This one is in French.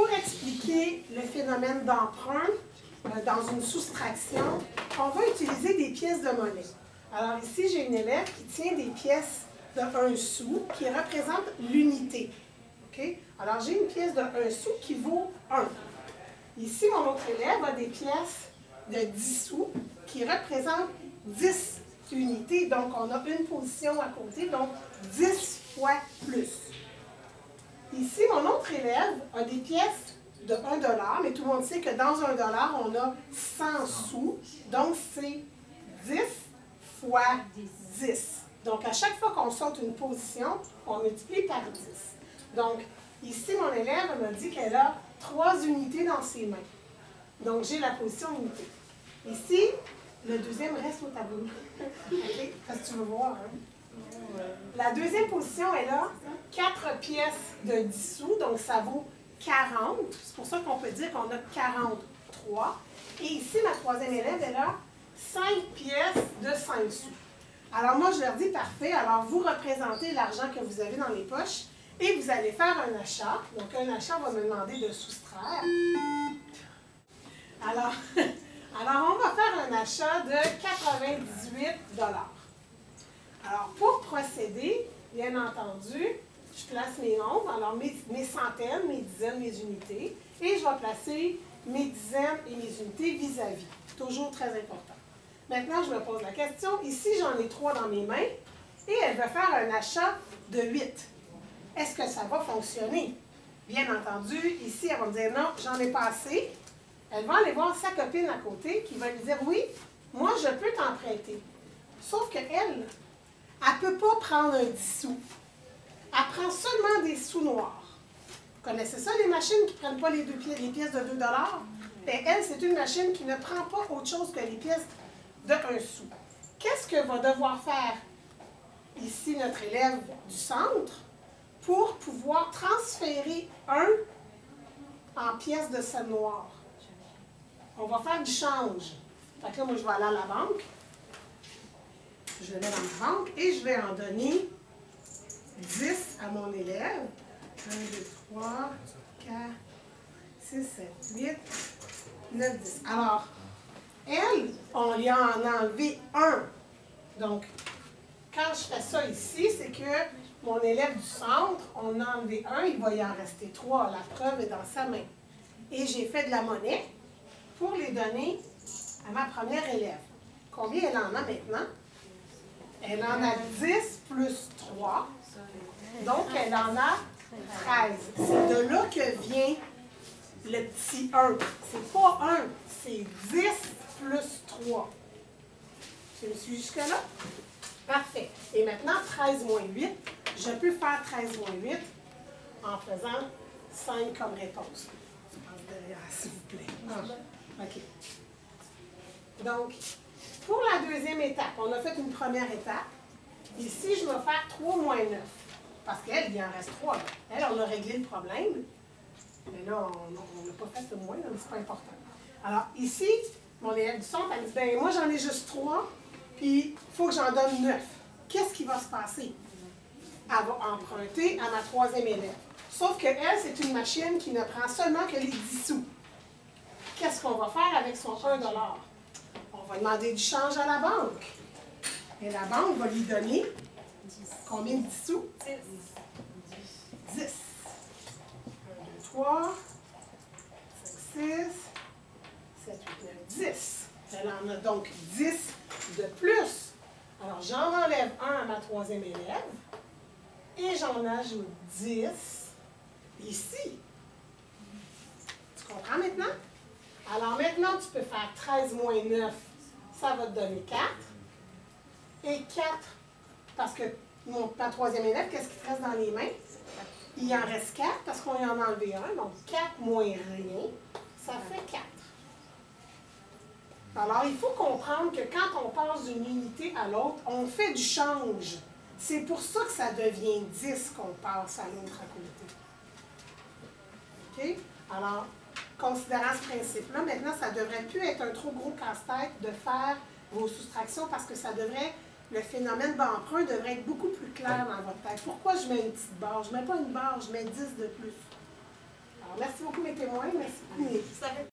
pour expliquer le phénomène d'emprunt dans une soustraction, on va utiliser des pièces de monnaie. Alors ici, j'ai une élève qui tient des pièces de 1 sou qui représentent l'unité. Okay? Alors, j'ai une pièce de 1 sou qui vaut 1. Ici, mon autre élève a des pièces de 10 sous qui représentent 10 unités. Donc, on a une position à côté, donc 10 fois plus. Ici, mon autre élève a des pièces de 1 $, mais tout le monde sait que dans 1 $, on a 100 sous. Donc, c'est 10 fois 10. Donc, à chaque fois qu'on saute une position, on multiplie par 10. Donc, ici, mon élève m'a dit qu'elle a 3 unités dans ses mains. Donc, j'ai la position unité. Ici, le deuxième reste au tableau. OK? Parce que tu veux voir, hein? La deuxième position, elle a 4 pièces de 10 sous, donc ça vaut 40. C'est pour ça qu'on peut dire qu'on a 43. Et ici, ma troisième élève, elle a 5 pièces de 5 sous. Alors moi, je leur dis parfait. Alors, vous représentez l'argent que vous avez dans les poches et vous allez faire un achat. Donc, un achat va me demander de soustraire. Alors, on va faire un achat de 98 $. Alors, pour procéder, bien entendu, je place mes nombres, alors mes centaines, mes dizaines, mes unités, et je vais placer mes dizaines et mes unités vis-à-vis. Toujours très important. Maintenant, je me pose la question, ici, j'en ai 3 dans mes mains, et elle veut faire un achat de 8. Est-ce que ça va fonctionner? Bien entendu, ici, elle va me dire non, j'en ai pas assez. Elle va aller voir sa copine à côté qui va lui dire oui, moi, je peux t'emprunter. Sauf qu'elle, elle ne peut pas prendre un 10 sous. Elle prend seulement des sous noirs. Vous connaissez ça, les machines qui ne prennent pas les pièces de 2 $? Bien, elle, c'est une machine qui ne prend pas autre chose que les pièces de 1 sou. Qu'est-ce que va devoir faire ici notre élève du centre pour pouvoir transférer 1 en pièces de scène noire? On va faire du change. Fait que là, moi, je vais aller à la banque. Je le mets dans ma banque et je vais en donner 10 à mon élève. 1, 2, 3, 4, 6, 7, 8, 9, 10. Alors, elle, on lui en a enlevé 1. Donc, quand je fais ça ici, c'est que mon élève du centre, on a enlevé 1, il va y en rester 3. La preuve est dans sa main. Et j'ai fait de la monnaie pour les donner à ma première élève. Combien elle en a maintenant? Elle en a 10 plus 3. Donc, elle en a 13. C'est de là que vient le petit 1. C'est pas 1, c'est 10 plus 3. Tu me suis jusque-là? Parfait. Et maintenant, 13 moins 8. Je peux faire 13 moins 8 en faisant 5 comme réponse. Je passe derrière, s'il vous plaît. Ah, OK. Donc, pour la deuxième étape, on a fait une première étape. Ici, je vais faire 3 moins 9. Parce qu'elle, il en reste 3. Là. Elle, on a réglé le problème. Mais là, on n'a pas fait le moins, mais c'est pas important. Alors, ici, mon élève du centre, elle me dit, bien, moi, j'en ai juste 3, puis il faut que j'en donne 9. Qu'est-ce qui va se passer? Elle va emprunter à ma troisième élève. Sauf qu'elle, c'est une machine qui ne prend seulement que les 10 sous. Qu'est-ce qu'on va faire avec son 1 $? On va demander du change à la banque. Et la banque va lui donner combien de 10 sous? 10. 1, 2, 3, 5, 6, 7, 8, 9, 10. Elle en a donc 10 de plus. Alors, j'en enlève 1 à ma troisième élève et j'en ajoute 10 ici. Tu comprends maintenant? Alors maintenant, tu peux faire 13 moins 9, ça va te donner 4. Et 4, parce que ma troisième élève, qu'est-ce qui te reste dans les mains? Il en reste 4 parce qu'on y en a enlevé 1. Donc 4 moins rien, ça fait 4. Alors, il faut comprendre que quand on passe d'une unité à l'autre, on fait du change. C'est pour ça que ça devient 10 qu'on passe à l'autre à côté. OK? Alors, considérant ce principe-là, maintenant, ça ne devrait plus être un trop gros casse-tête de faire vos soustractions parce que ça devrait, le phénomène d'emprunt devrait être beaucoup plus clair dans votre tête. Pourquoi je mets une petite barre? Je ne mets pas une barre, je mets 10 de plus. Alors, merci beaucoup mes témoins, merci.